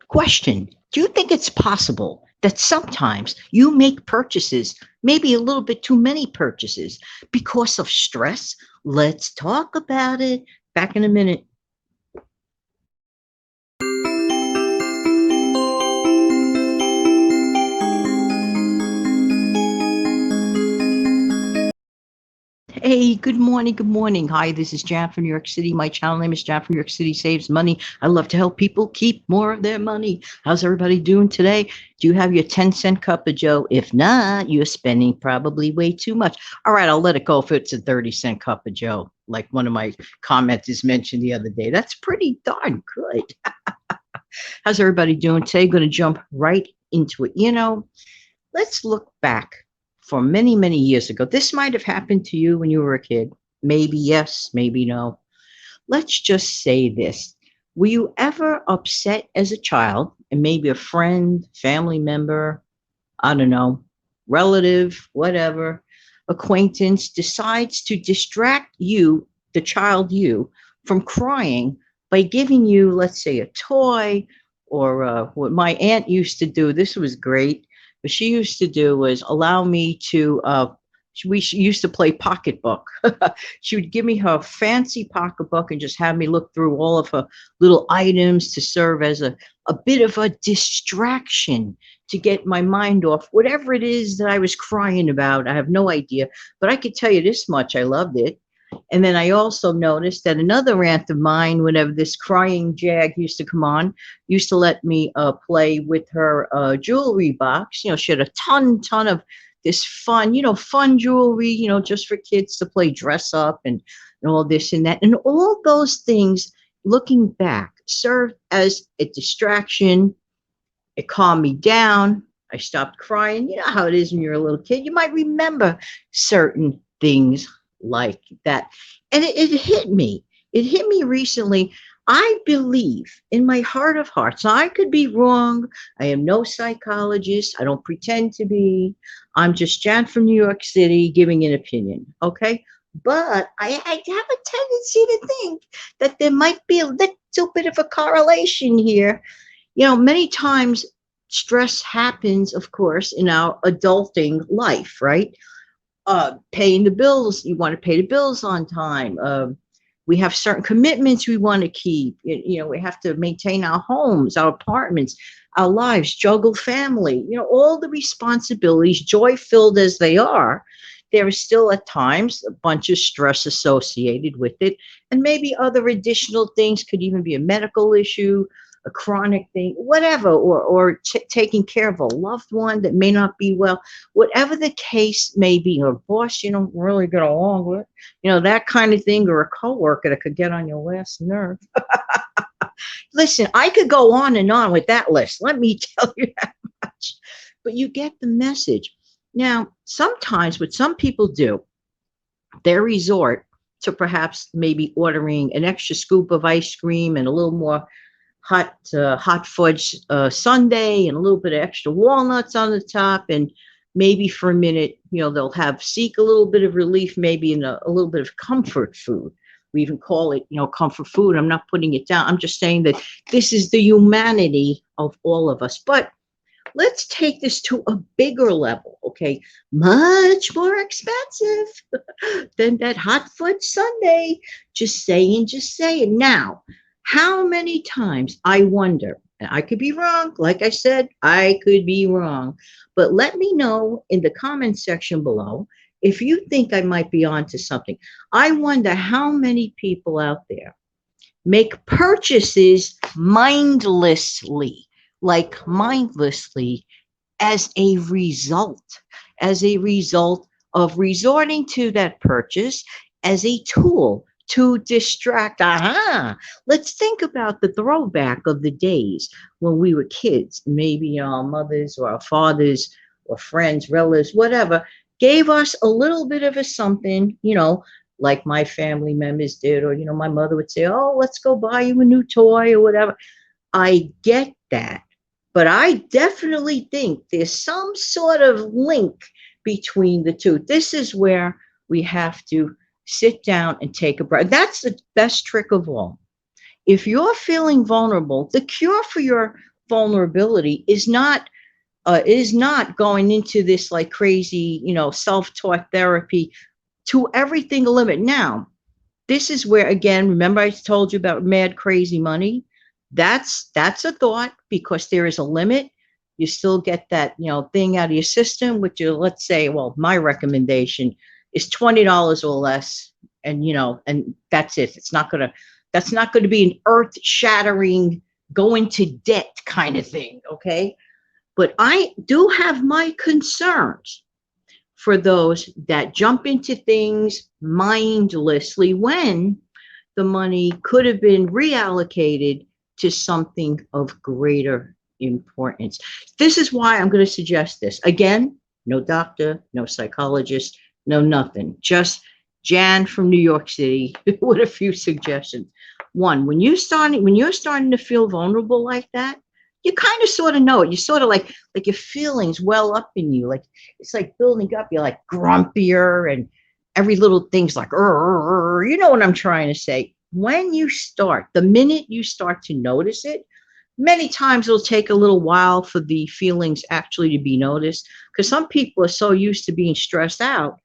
Question: do you think it's possible that sometimes you make purchases, maybe a little bit too many purchases, because of stress? Let's talk about it. Back in a minute. Hey, good morning. Good morning. Hi, this is Jan from New York City. My channel name is Jan from New York City Saves Money. I love to help people keep more of their money. How's everybody doing today? Do you have your 10-cent cup of Joe? If not, you're spending probably way too much. All right, I'll let it go if it's a 30-cent cup of Joe, like one of my commenters mentioned the other day. That's pretty darn good. How's everybody doing today? Going to jump right into it. Let's look back for many, many years ago. This might have happened to you when you were a kid. Maybe yes, maybe no. Let's just say this. Were you ever upset as a child and maybe a friend, family member, I don't know, relative, whatever, acquaintance decides to distract you, the child you, from crying by giving you, let's say, a toy or what my aunt used to do? This was great. What she used to do was allow me to, we used to play pocketbook. She would give me her fancy pocketbook and just have me look through all of her little items to serve as a bit of a distraction to get my mind off whatever it is that I was crying about. I have no idea, but I could tell you this much: I loved it. And then I also noticed that another aunt of mine, whenever this crying jag used to come on, used to let me play with her jewelry box. She had a ton of this fun, fun jewelry, just for kids to play dress up and all this and that. And all those things, looking back, served as a distraction. It calmed me down. I stopped crying. You know how it is when you're a little kid. You might remember certain things like that. And it hit me. It hit me recently. I believe in my heart of hearts. Now, I could be wrong. I am no psychologist. I don't pretend to be. I'm just Jan from New York City giving an opinion. Okay. But I have a tendency to think that there might be a little bit of a correlation here. Many times stress happens, of course, in our adulting life, right? Paying the bills, you want to pay the bills on time. We have certain commitments we want to keep. We have to maintain our homes, our apartments, our lives, juggle family, all the responsibilities, joy filled as they are. There is still at times a bunch of stress associated with it. And maybe other additional things could even be a medical issue, a chronic thing, whatever, or taking care of a loved one that may not be well, whatever the case may be, or a boss you don't really get along with, that kind of thing, or a coworker that could get on your last nerve. Listen, I could go on and on with that list. Let me tell you that much. But you get the message. Now, sometimes what some people do, they resort to perhaps maybe ordering an extra scoop of ice cream and a little more hot fudge sundae and a little bit of extra walnuts on the top, and maybe for a minute, they'll seek a little bit of relief, maybe in a little bit of comfort food. We even call it, comfort food. I'm not putting it down. I'm just saying that this is the humanity of all of us. But let's take this to a bigger level, okay? Much more expensive than that hot fudge sundae. Just saying, just saying. Now, how many times I wonder, and I could be wrong, like I said, I could be wrong, but let me know in the comment section below if you think I might be onto something. I wonder how many people out there make purchases mindlessly, as a result of resorting to that purchase as a tool to distract. Let's think about the throwback of the days when we were kids. Maybe our mothers or our fathers or friends, relatives, whatever, gave us a little bit of a something, like my family members did, or, my mother would say, oh, let's go buy you a new toy or whatever. I get that. But I definitely think there's some sort of link between the two. This is where we have to sit down and take a breath. That's the best trick of all. If you're feeling vulnerable, the cure for your vulnerability is not going into this like crazy, self-taught therapy to everything a limit. Now, this is where, again, remember I told you about mad crazy money? That's a thought, because there is a limit. You still get that, thing out of your system, which you, let's say, well, my recommendation is $20 or less. And, and that's it. That's not going to be an earth shattering, go into debt kind of thing. Okay. But I do have my concerns for those that jump into things mindlessly when the money could have been reallocated to something of greater importance. This is why I'm going to suggest this. Again, no doctor, no psychologist, no nothing. Just Jan from New York City with a few suggestions. One, when you're starting to feel vulnerable like that, you kind of sort of know it. You sort of like your feelings well up in you. Like it's like building up. You're like grumpier, and every little thing's like, you know what I'm trying to say. When you start, the minute you start to notice it, many times it'll take a little while for the feelings actually to be noticed, because some people are so used to being stressed out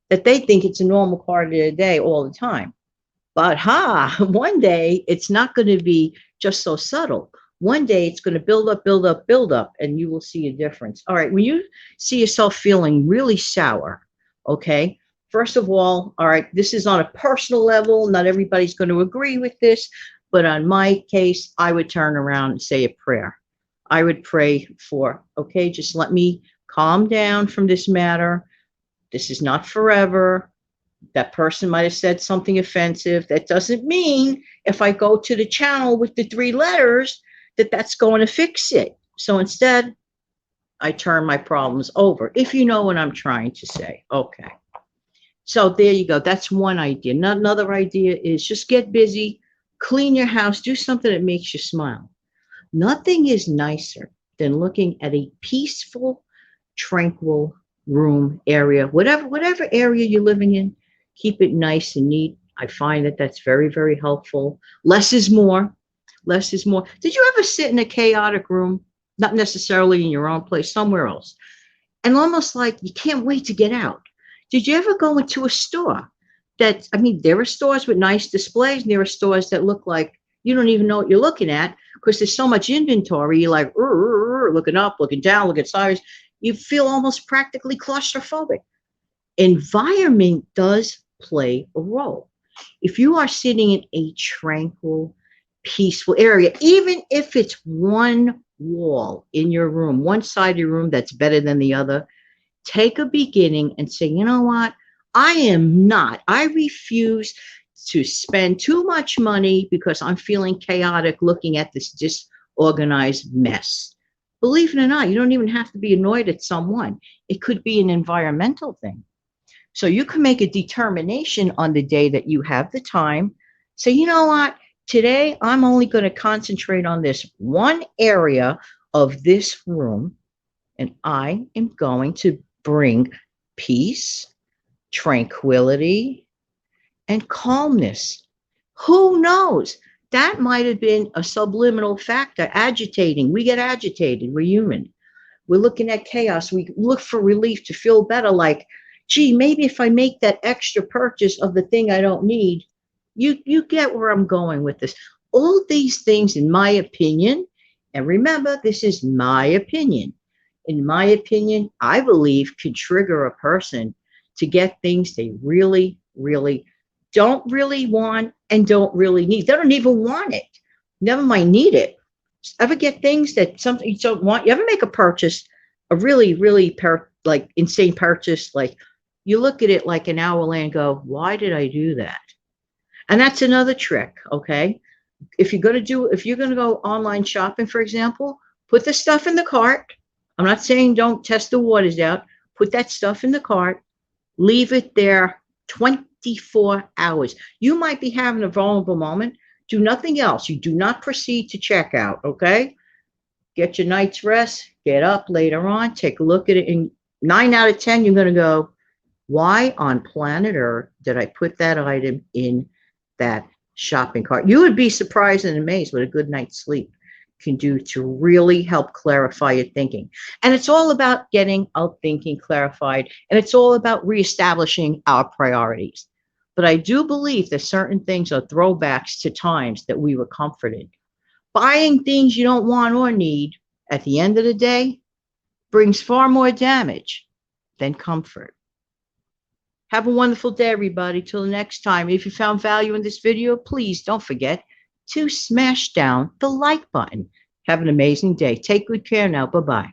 that they think it's a normal part of their day all the time. But one day it's not going to be just so subtle. One day it's going to build up, build up, build up, and you will see a difference. All right, when you see yourself feeling really sour, okay, first of all right, this is on a personal level. Not everybody's going to agree with this, but on my case, I would turn around and say a prayer. I would pray for, okay, just let me calm down from this matter. This is not forever. That person might have said something offensive. That doesn't mean if I go to the channel with the 3 letters that that's going to fix it. So instead, I turn my problems over, if you know what I'm trying to say. Okay. So there you go. That's one idea. Another idea is just get busy, clean your house, do something that makes you smile. Nothing is nicer than looking at a peaceful, tranquil room, area, whatever area you're living in. Keep it nice and neat. I find that that's very, very helpful. Less is more. Less is more. Did you ever sit in a chaotic room? Not necessarily in your own place, somewhere else, and almost like you can't wait to get out? Did you ever go into a store there are stores with nice displays, and there are stores that look like you don't even know what you're looking at because there's so much inventory. You're like, looking up, looking down, looking sideways. You feel almost practically claustrophobic. Environment does play a role. If you are sitting in a tranquil, peaceful area, even if it's one wall in your room, one side of your room that's better than the other, take a beginning and say, you know what? I refuse to spend too much money because I'm feeling chaotic looking at this disorganized mess. Believe it or not, you don't even have to be annoyed at someone. It could be an environmental thing. So you can make a determination on the day that you have the time. Say, you know what? Today, I'm only going to concentrate on this one area of this room, and I am going to bring peace, tranquility, and calmness. Who knows? That might have been a subliminal factor, agitating. We get agitated. We're human. We're looking at chaos. We look for relief to feel better, like, gee, maybe if I make that extra purchase of the thing I don't need, you get where I'm going with this. All these things, in my opinion, and remember, this is my opinion. In my opinion, I believe could trigger a person to get things they really, really don't really want and don't really need. They don't even want it. Never mind need it. Ever get things that something you don't want? You ever make a purchase, a really, really like insane purchase, like you look at it like an hour later and go, why did I do that? And that's another trick, okay? If you're going to go online shopping, for example, put the stuff in the cart. I'm not saying don't test the waters out. Put that stuff in the cart. Leave it there 24 hours. You might be having a vulnerable moment. Do nothing else. You do not proceed to checkout, okay? Get your night's rest. Get up later on. Take a look at it. And 9 out of 10, you're going to go, why on planet Earth did I put that item in that shopping cart? You would be surprised and amazed with a good night's sleep. can do to really help clarify your thinking. And it's all about getting our thinking clarified, and it's all about reestablishing our priorities. But I do believe that certain things are throwbacks to times that we were comforted. Buying things you don't want or need at the end of the day brings far more damage than comfort. Have a wonderful day, everybody. Till the next time. If you found value in this video, please don't forget to smash down the like button. Have an amazing day. Take good care now. Bye-bye.